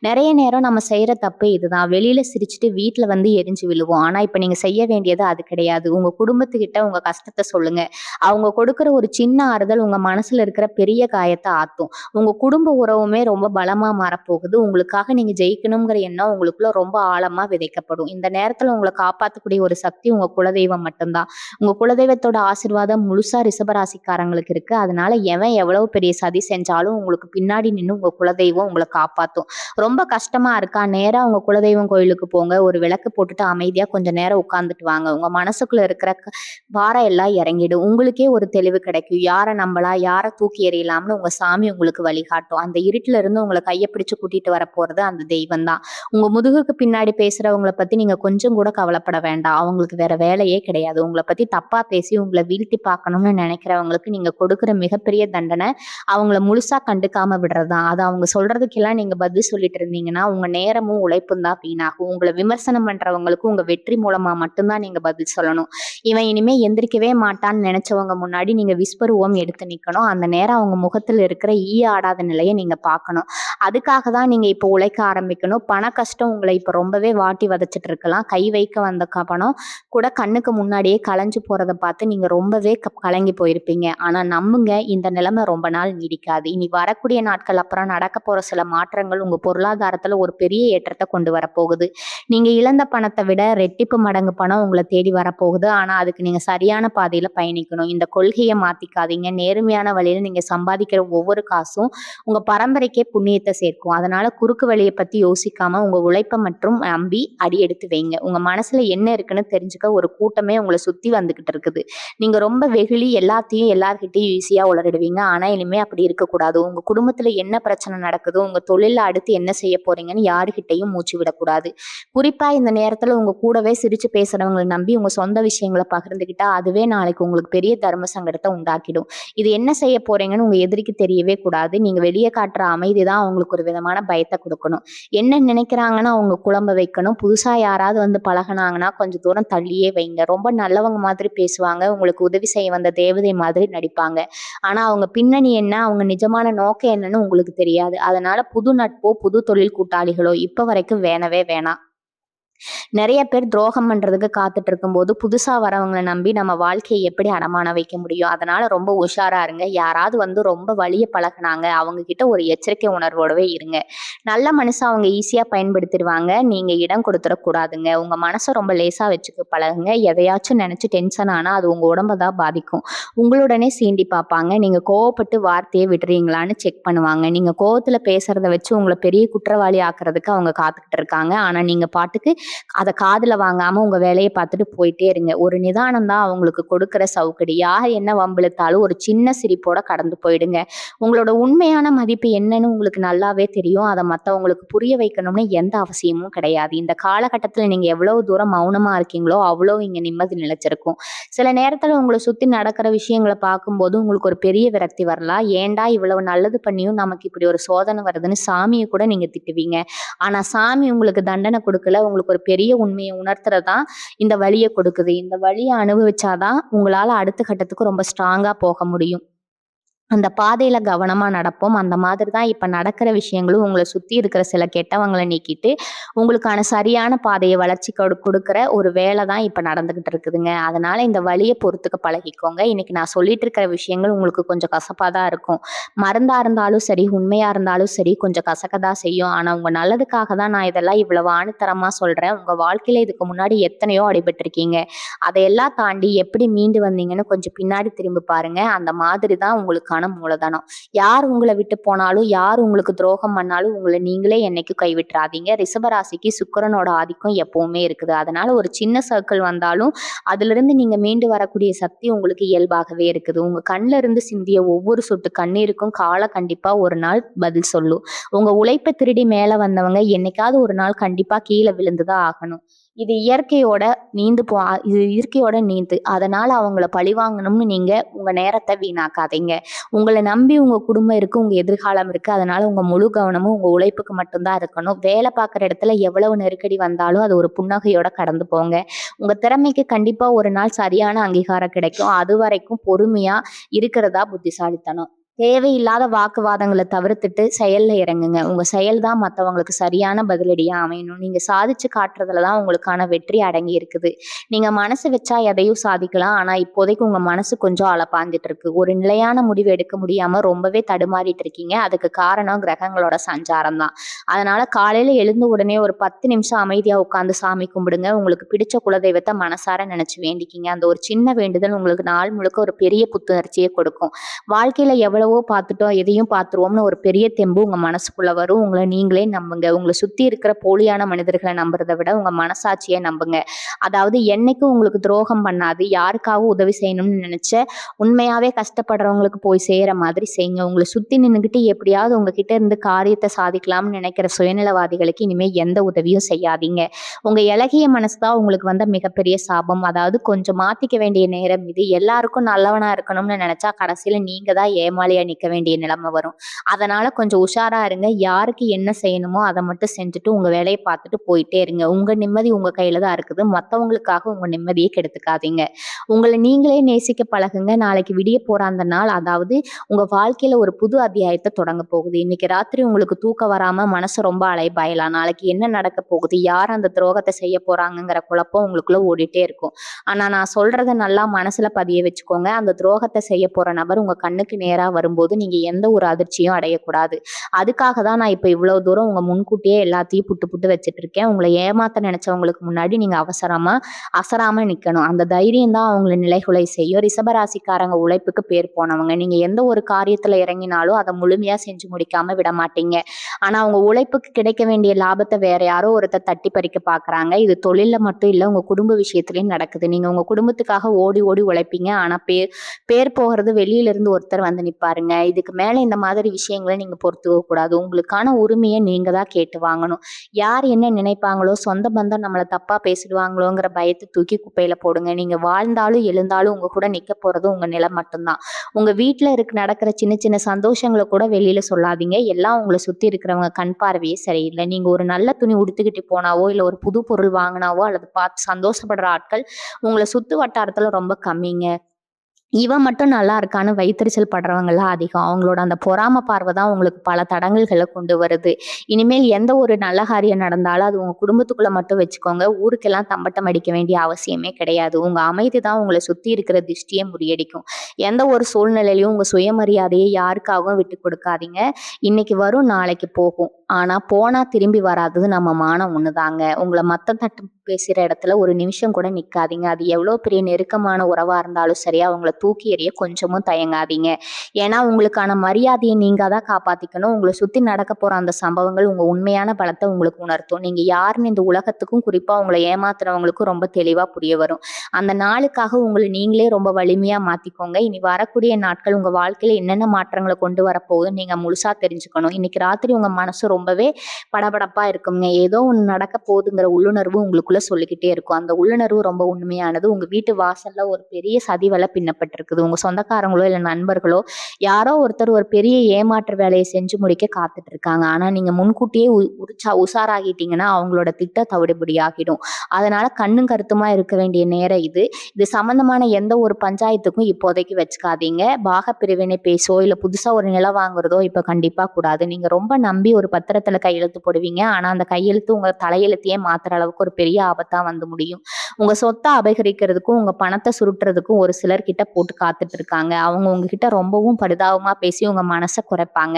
நெறைய நேரம் நம்ம செய்ற தப்பு இதுதான். வெளியில சிரிச்சுட்டு வீட்ல வந்து எரிஞ்சு விழுவோம். ஆனா இப்ப நீங்க செய்ய வேண்டியது அது கிடையாது. உங்க குடும்பத்துக்கிட்ட உங்க கஷ்டத்த சொல்லுங்க. அவங்க கொடுக்குற ஒரு சின்ன ஆறுதல் உங்க மனசுல இருக்கிற பெரிய காயத்த ஆத்தும். உங்க குடும்ப உறவுமே ரொம்ப பலமா மாறப்போகுது. உங்களுக்காக நீங்க ஜெயிக்கணுங்கிற எண்ணம் உங்களுக்குள்ள ரொம்ப ஆழமா விதைக்கப்படும். இந்த நேரத்துல உங்கள காப்பாத்தக்கூடிய ஒரு சக்தி உங்க குலதெய்வம் மட்டும்தான். உங்க குலதெய்வத்தோட ஆசீர்வாதம் முழுசா ரிஷபராசிக்காரங்களுக்கு இருக்கு. அதனால எவன் எவ்வளவு பெரிய சதி செஞ்சாலும் உங்களுக்கு பின்னாடி நின்னு உங்க குலதெய்வம் உங்கள காப்பாத்தும். ரொம்ப கஷ்டமா இருக்கா? நேரா உங்க குலதெய்வம் கோயிலுக்கு போங்க. ஒரு விளக்கு போட்டுட்டு அமைதியா கொஞ்ச நேரம் உட்கார்ந்துட்டு வாங்க. உங்க மனசுக்குள்ள இருக்கிற பாரம் எல்லாம் இறங்கிடும். உங்களுக்கே ஒரு தெளிவு கிடைக்கும். யார நம்பலாம், யார தூக்கி எறியலாம்னு உங்க சாமி உங்களுக்கு வழிகாட்டும். அந்த இருட்டுல இருந்து உங்கள கைய பிடிச்சு கூட்டிட்டு வரப்போறது அந்த தெய்வம் தான். உங்க முதுகுக்கு பின்னாடி பேசுறவங்கள பத்தி நீங்க கொஞ்சம் கூட கவலைப்பட வேண்டாம். அவங்களுக்கு வேற வேலையே கிடையாது. உங்கள பத்தி தப்பா பேசி உங்கள வீழ்த்தி பார்க்கணும்னு நினைக்கிறவங்களுக்கு நீங்க கொடுக்கிற மிகப்பெரிய தண்டனை அவங்கள முழுசா கண்டுக்காம விடுறது தான். அது அவங்க சொல்றதுக்கெல்லாம் நீங்க பதில் சொல்லிட்டு இருந்தீங்கன்னா, உங்க நேரமும் உழைப்பும் தான் வீணாகும். உங்கள விமர்சனம் பண்றவங்களுக்கு உங்க வெற்றி மூலமா மட்டும் தான் நீங்க பதில் சொல்லணும். இவன் இனிமே எந்திரிக்கவே மாட்டான்னு நினைச்சவங்க முன்னாடி நீங்க விஸ்வரூபம் எடுத்து நிக்கணும். அந்த நேரம் அவங்க முகத்துல இருக்கிற ஆடாத நிலைய நீங்க பார்க்கணும். அதுக்காக தான் நீங்க இப்போ உழைக்க ஆரம்பிக்கணும். பண கஷ்டம் உங்களை இப்ப ரொம்பவே வாட்டி வதச்சிட்டு இருக்கலாம். கை வைக்க வந்த பணம் கூட கண்ணுக்கு முன்னாடியே கலைஞ்சு போறத பார்த்து நீங்க ரொம்பவே கலங்கி போயிருப்பீங்க. ஆனா நம்புங்க, இந்த நிலைமை ரொம்ப நாள் நீடிக்காது. இனி வரக்கூடிய நாட்கள் அப்புறம் நடக்க போற சில மாற்றங்கள் உங்க பொருளாதாரத்துல ஒரு பெரிய ஏற்றத்தை கொண்டு வரப்போகுது. நீங்க இழந்த பணத்தை விட ரெட்டிப்பு மடங்கு பணம் உங்களை தேடி வரப்போகுது. ஆனா அதுக்கு நீங்க சரியான பாதையில பயணிக்கணும். இந்த கொள்கையை மாத்திக்காதீங்க. நேர்மையான வழியில நீங்க சம்பாதிக்கிற ஒவ்வொரு காசும் உங்க பரம்பரைக்கே புண்ணியத்தை சேர்க்கும். அதனால குறுக்கு வழியை பத்தி யோசிக்காம உங்க உழைப்பை மற்றும் நம்பி அடி எடுத்து வைங்க. உங்க மனசுல என்ன இருக்குன்னு தெரிஞ்சுக்க ஒரு கூட்டமே உங்களை சுத்தி வந்துகிட்டு இருக்குது. நீங்க ரொம்ப வெகுளி, எல்லாத்தையும் எல்லார்கிட்டையும் ஈஸியா உளறிடுவீங்க. ஆனா இனிமே அப்படி இருக்கக்கூடாது. உங்க குடும்பத்துல என்ன பிரச்சனை நடக்குது, உங்க தொழில அடுத்து என்ன செய்ய போறீங்கன்னு யாருகிட்டையும் மூச்சு விடக்கூடாது. குறிப்பா இந்த நேரத்துல உங்க கூடவே சிரிச்சு பேசுறவங்களை நம்பி உங்க சொந்த விஷயங்களை பகிர்ந்துக்கிட்டா அதுவே நாளைக்கு உங்களுக்கு பெரிய தர்ம சங்கடத்தை உண்டாக்கிடும். இது என்ன செய்ய போறீங்கன்னு உங்க எதிரிக்கு தெரியவே கூடாது. நீங்க வெளியே காட்டுற அமைதி தான் அவங்களுக்கு ஒரு விதமான பயத்தை கொடுக்கணும். என்ன நினைக்கிறாங்கன்னா அவங்க குழம்ப வைக்கணும். புதுசா யாராவது வந்து பழகினாங்கன்னா கொஞ்சம் தூரம் தள்ளியே வைங்க. ரொம்ப நல்லவங்க மாதிரி பேசுவாங்க. உங்களுக்கு உதவி செய்ய வந்த தேவதை மாதிரி நடிப்பாங்க. ஆனா அவங்க பின்னணி என்ன, அவங்க நிஜமான நோக்கம் என்னன்னு உங்களுக்கு தெரியாது. அதனால புது நட்போ புது தொழில் கூட்டாளிகளோ இப்ப வரைக்கும் வேணவே வேணாம். நிறைய பேர் துரோகம் பண்றதுக்கு காத்துட்டு இருக்கும்போது புதுசா வரவங்களை நம்பி நம்ம வாழ்க்கையை எப்படி அடமான வைக்க முடியும்? அதனால ரொம்ப உஷாரா இருங்க. யாராவது வந்து ரொம்ப வலிய பழகுனாங்க, அவங்க கிட்ட ஒரு எச்சரிக்கை உணர்வோடவே இருங்க. நல்ல மனசை அவங்க ஈஸியா பயன்படுத்திடுவாங்க. நீங்க இடம் கொடுத்துடக்கூடாதுங்க. உங்க மனசை ரொம்ப லேசா வச்சுக்க பழகுங்க. எதையாச்சும் நினைச்சு டென்ஷன் ஆனா அது உங்க உடம்ப தான் பாதிக்கும். உங்களுடனே சீண்டி பார்ப்பாங்க. நீங்க கோவப்பட்டு வார்த்தையை விடுறீங்களான்னு செக் பண்ணுவாங்க. நீங்க கோவத்துல பேசுறத வச்சு உங்களை பெரிய குற்றவாளி ஆக்குறதுக்கு அவங்க காத்துக்கிட்டு இருக்காங்க. ஆனா நீங்க பாட்டுக்கு அத காதுல வாங்காம உங்க வேலைய பார்த்துட்டு போயிட்டே இருங்க. ஒரு நிதானம் தான் அவங்களுக்கு கொடுக்கிற சவுக்கடி. யார் என்ன வம்பிழுத்தாலும் ஒரு சின்ன சிரிப்போட கடந்து போயிடுங்க. உங்களோட உண்மையான மதிப்பு என்னன்னு உங்களுக்கு நல்லாவே தெரியும். அத மத்தவங்களுக்கு புரிய வைக்கணும்னு எந்த அவசியமும் கிடையாது. இந்த காலகட்டத்துல நீங்க எவ்வளவு தூரம் மௌனமா இருக்கீங்களோ அவ்வளோ இங்க நிம்மதி நிலைச்சிருக்கும். சில நேரத்துல உங்களை சுத்தி நடக்கிற விஷயங்களை பார்க்கும்போது உங்களுக்கு ஒரு பெரிய விரக்தி வரலாம். ஏன்டா இவ்வளவு நல்லது பண்ணியும் நமக்கு இப்படி ஒரு சோதனை வருதுன்னு சாமியை கூட நீங்க திட்டுவீங்க. ஆனா சாமி உங்களுக்கு தண்டனை கொடுக்கல. உங்களுக்கு ஒரு பெரிய உண்மையை உணர்த்துறதான் இந்த வழியை கொடுக்குது. இந்த வழியை அனுபவிச்சாதான் உங்களால அடுத்த கட்டத்துக்கு ரொம்ப ஸ்ட்ராங்கா போக முடியும். அந்த பாதையில கவனமா நடப்போம். அந்த மாதிரி தான் இப்ப நடக்கிற விஷயங்களும் உங்களை சுத்தி இருக்கிற சில கெட்டவங்களை நீக்கிட்டு உங்களுக்கான சரியான பாதையை வளர்ச்சி கொடுக்கிற ஒரு வேலை தான் இப்ப நடந்துகிட்டு இருக்குதுங்க. அதனால இந்த வழியை பொறுத்துக்க பழகிக்கோங்க. இன்னைக்கு நான் சொல்லிட்டு இருக்கிற விஷயங்கள் உங்களுக்கு கொஞ்சம் கசப்பா தான் இருக்கும். மருந்தா இருந்தாலும் சரி, உண்மையா இருந்தாலும் சரி, கொஞ்சம் கசக்கதான் செய்யும். ஆனா உங்க நல்லதுக்காக தான் நான் இதெல்லாம் இவ்வளவு ஆணித்தரமா சொல்றேன். உங்க வாழ்க்கையில இதுக்கு முன்னாடி எத்தனையோ அடிபட்டிருக்கீங்க. அதையெல்லாம் தாண்டி எப்படி மீண்டு வந்தீங்கன்னு கொஞ்சம் பின்னாடி திரும்பி பாருங்க. அந்த மாதிரி தான் உங்களுக்கான மூலதனம். யார் உங்களை விட்டு போனாலும், யார் உங்களுக்கு துரோகம் பண்ணாலும் உங்களை நீங்களே என்னைக்கும் கைவிட்டுறாதீங்க. ரிஷபராசிக்கு சுக்கிரனோட ஆதிக்கம் எப்பவுமே இருக்குது. அதனால ஒரு சின்ன சர்க்கிள் வந்தாலும் அதுல இருந்து நீங்க மீண்டு வரக்கூடிய சக்தி உங்களுக்கு இயல்பாகவே இருக்குது. உங்க கண்ணுல இருந்து சிந்திய ஒவ்வொரு சொட்டு கண்ணீருக்கும் காலம் கண்டிப்பா ஒரு நாள் பதில் சொல்லும். உங்க உழைப்பை திருடி மேல வந்தவங்க என்னைக்காவது ஒரு நாள் கண்டிப்பா கீழே விழுந்துதான் ஆகணும். இது இயற்கையோட இது இயற்கையோட நீந்து. அதனால அவங்கள பழிவாங்கணும்னு நீங்க உங்க நேரத்த வீணாக்காதீங்க. உங்கள நம்பி உங்க குடும்பம் இருக்கு, உங்க எதிர்காலம் இருக்கு. அதனால உங்க முழு கவனமும் உங்க உழைப்புக்கு மட்டும் தான் இருக்கணும். வேலை பார்க்குற இடத்துல எவ்வளவு நெருக்கடி வந்தாலும் அது ஒரு புன்னகையோட கடந்து போங்க. உங்க திறமைக்கு கண்டிப்பா ஒரு நாள் சரியான அங்கீகாரம் கிடைக்கும். அதுவரைக்கும் பொறுமையா இருக்கிறதா புத்திசாலித்தனம். தேவையில்லாத வாக்குவாதங்கள தவிர்த்துட்டு செயல்ல இறங்குங்க. உங்க செயல் தான் மத்தவங்களுக்கு சரியான பதிலடியா அமையணும். நீங்க சாதிச்சு காட்டுறதுல தான் உங்களுக்கான வெற்றி அடங்கி இருக்குது. நீங்க மனசு வச்சா எதையும் சாதிக்கலாம். ஆனா இப்போதைக்கு உங்க மனசு கொஞ்சம் அலப்பாஞ்சிட்டு இருக்கு. ஒரு நிலையான முடிவு எடுக்க முடியாம ரொம்பவே தடுமாறிட்டு இருக்கீங்க. அதுக்கு காரணம் கிரகங்களோட சஞ்சாரம் தான். அதனால காலையில எழுந்த உடனே ஒரு 10 நிமிஷம் அமைதியா உட்கார்ந்து சாமி கும்பிடுங்க. உங்களுக்கு பிடிச்ச குலதெய்வத்த மனசார நினைச்சு வேண்டிக்கிங்க. அந்த ஒரு சின்ன வேண்டுதல் உங்களுக்கு நாள் முழுக்க ஒரு பெரிய புத்துணர்ச்சியை கொடுக்கும். வாழ்க்கையில எவ்வளவோ பார்த்துட்டோம், எதையும் பார்த்துருவோம்னு ஒரு பெரிய தெம்பு உங்க மனசுக்குள்ள வரும். உங்கள நீங்களே நம்புங்க. உங்கள சுத்தி இருக்கிற போலியான மனிதர்களை நம்புறத விட உங்க மனசாட்சியை நம்புங்க. அதாவது என்னைக்கும் உங்களுக்கு துரோகம் பண்ணாது. யாருக்காகவும் உதவி செய்யணும்னு நினைச்ச உண்மையாவே கஷ்டப்படுறவங்களுக்கு போய் சேர மாதிரி செய்யுங்க. உங்களை சுத்தி நின்னுகிட்டு எப்படியாவது உங்ககிட்ட இருந்து காரியத்தை சாதிக்கலாம்னு நினைக்கிற சுயநலவாதிகளுக்கு இனிமே எந்த உதவியும் செய்யாதீங்க. உங்க இளகிய மனசு தான் உங்களுக்கு வந்த மிகப்பெரிய சாபம். அதாவது கொஞ்சம் மாத்திக்க வேண்டிய நேரம் இது. எல்லாருக்கும் நல்லவனா இருக்கணும்னு நினைச்சா கடைசியில நீங்க தான் ஏமாளியா நிக்க வேண்டிய நிலைமை வரும். அதனால கொஞ்சம் உஷாரா இருங்க. யாருக்கு என்ன செய்யணுமோ அதை மட்டும் செஞ்சுட்டு உங்க வேலையை பார்த்துட்டு போயிட்டே இருங்க. உங்க நிம்மதி உங்க கையில தான் இருக்குது. மத்தவங்களுக்காக உங்க நிம்மதியை கெடுத்துக்காதீங்க. உங்களை நீங்களே நேசிக்க பழகுங்க. நாளைக்கு விடிய போற அந்த நாள், அதாவது உங்க வாழ்க்கையில ஒரு புது அத்தியாயத்தை தொடங்க போகுது. இன்னைக்கு ராத்திரி உங்களுக்கு தூக்கம் வராம மனசு ரொம்ப அலைபாயலாம். நாளைக்கு என்ன நடக்க போகுது, யார் அந்த துரோகத்தை செய்ய போறாங்கங்கிற குழப்பம் உங்களுக்குள்ள ஓடிட்டே இருக்கும். ஆனா நான் சொல்றத நல்லா மனசுல பதிய வச்சுக்கோங்க. அந்த துரோகத்தை செய்ய போற நபர் உங்க கண்ணுக்கு நேரா வரும்போது நீங்க எந்த ஒரு அதிர்ச்சியும் அடையக்கூடாது. அதுக்காக தான் நான் இப்ப இவ்வளவு தூரம் உங்க முன்கூட்டியே எல்லாத்தையும் புட்டு புட்டு வச்சுட்டு இருக்கேன். உங்களை ஏமாத்த நினைச்சவங்களுக்கு முன்னாடி நீங்க அசராம நிக்கணும். அந்த தைரியம் தான் அவங்களை நிலைகுலை செய்யும். ரிஷபராசிக்காரங்க உழைப்புக்கு பேர் போனவங்க. நீங்க எந்த ஒரு காரியத்துல இறங்கினாலும் அதை முழுமையா செஞ்சு முடிக்காம விட மாட்டீங்க. ஆனா உங்க உழைப்புக்கு கிடைக்க வேண்டிய லாபத்தை வேற யாரோ ஒருத்தர் தட்டி பறிக்க பாக்குறாங்க. இது தொழில்ல மட்டும் இல்ல, உங்க குடும்ப விஷயத்திலயும் நடக்குது. நீங்க உங்க குடும்பத்துக்காக ஓடி ஓடி உழைப்பீங்க. ஆனா பேர் போகிறது வெளியில இருந்து ஒருத்தர் வந்து நிப்பாருங்க. இதுக்கு மேல இந்த மாதிரி விஷயங்களை நீங்க பொறுத்துக்க கூடாது. உங்களுக்கான உரிமையை நீங்க தான் கேட்டு வாங்கணும். யார் என்ன நினைப்பாங்களோ, சொந்த பந்தம் நம்மளை தப்பா பேசிடுவாங்களோங்கிற பயத்தை தூக்கி குப்பையில போடுங்க. நீங்க வாழ்ந்தாலும் எழுந்தாலும் உங்க கூட நிக்க போறது உங்க நிலம் மட்டும்தான். உங்க வீட்டுல நடக்கிற சின்ன சின்ன சந்தோஷங்களை கூட வெளியில சொல்லாதீங்க. எல்லாம் உங்களை சுத்தி இருக்கிறவங்க கண் பார்வையே சரியில்லை. நீங்க ஒரு நல்ல துணி உடுத்துக்கிட்டு போனாவோ, இல்ல ஒரு புது பொருள் வாங்கினாவோ அல்லது பார்த்து சந்தோஷப்படுற ஆட்கள் உங்களை சுத்து வட்டாரத்துல ரொம்ப கம்மிங்க. இவன் மட்டும் நல்லா இருக்கான்னு வயித்தெரிச்சல் படுறவங்கலாம் அதிகம். அவங்களோட அந்த பொறாம பார்வை தான் உங்களுக்கு பல தடங்கல்களை கொண்டு வருது. இனிமேல் எந்த ஒரு நல்ல காரியம் நடந்தாலும் அது உங்க குடும்பத்துக்குள்ள மட்டும் வச்சுக்கோங்க. ஊருக்கெல்லாம் தம்பட்டம் அடிக்க வேண்டிய அவசியமே கிடையாது. உங்க அமைதி தான் உங்களை சுத்தி இருக்கிற திருஷ்டியை முறியடிக்கும். எந்த ஒரு சூழ்நிலையிலும் உங்க சுயமரியாதையை யாருக்காகவும் விட்டு கொடுக்காதீங்க. இன்னைக்கு வரும், நாளைக்கு போகும். ஆனா போனா திரும்பி வராதது நம்ம மானம் ஒண்ணுதாங்க. உங்களை மத்தம் தட்டு பேசுற இடத்துல ஒரு நிமிஷம் கூட நிக்காதீங்க. அது எவ்வளவு பெரிய நெருக்கமான உறவா இருந்தாலும் சரியா அவங்கள தூக்கி எறிய கொஞ்சமும் தயங்காதீங்க. ஏன்னா உங்களுக்கான மரியாதையை நீங்க தான் காப்பாத்திக்கணும். உங்களை சுத்தி நடக்க போற அந்த சம்பவங்கள் உங்க உண்மையான பலத்தை உங்களுக்கு உணர்த்தும். நீங்க யாருன்னு இந்த உலகத்துக்கும், குறிப்பா உங்களை ஏமாத்துறவங்களுக்கும் ரொம்ப தெளிவா புரிய வரும். அந்த நாளுக்காக உங்களை நீங்களே ரொம்ப வலிமையா மாத்திக்கோங்க. இனி வரக்கூடிய நாட்கள் உங்க வாழ்க்கையில என்னென்ன மாற்றங்களை கொண்டு வரப்போகுது நீங்க முழுசா தெரிஞ்சுக்கணும். இன்னைக்கு ராத்திரி உங்க மனசு ரொம்பவே படபடப்பா இருக்குங்க. ஏதோ ஒண்ணு நடக்க போகுதுங்கிற உள்ளுணர்வு உங்களுக்குள்ள சொல்லிக்கிட்டே இருக்கும். அந்த உள்ளுணர்வு ரொம்ப உண்மையானது. உங்க வீட்டு வாசல்ல ஒரு பெரிய சதிவலை பின்னப்பட்டிருக்குது. உங்க சொந்தக்காரங்களோ இல்ல நண்பர்களோ யாரோ ஒருத்தர் ஒரு பெரிய ஏமாற்று வேலையை செஞ்சு முடிக்க காத்துட்டு இருக்காங்க. ஆனா நீங்க முன்கூட்டியே உஷாராகிட்டீங்கன்னா அவங்களோட திட்டம் தவிடுபடி ஆகிடும். அதனால கண்ணும் கருத்துமா இருக்க வேண்டிய நேரம் இது. இது சம்பந்தமான எந்த ஒரு பஞ்சாயத்துக்கும் இப்போதைக்கு வச்சுக்காதீங்க. பாக பிரிவினை பேசோ இல்ல புதுசா ஒரு நிலம் வாங்குறதோ இப்ப கண்டிப்பா கூடாது. நீங்க ரொம்ப நம்பி ஒரு பத்திரத்துல கையெழுத்து போடுவீங்க. ஆனா அந்த கையெழுத்து உங்க தலையெழுத்தையே மாத்துற அளவுக்கு ஒரு பெரிய ஆபத்தா வந்து முடியும். உங்க சொத்தை அபகரிக்கிறதுக்கும் உங்க பணத்தை சுருட்டுறதுக்கும் ஒரு சிலர் கிட்ட போட்டு காத்துட்டு இருக்காங்க. அவங்க உங்ககிட்ட ரொம்பவும் பரிதாபமா பேசி உங்க மனசை குறைப்பாங்க.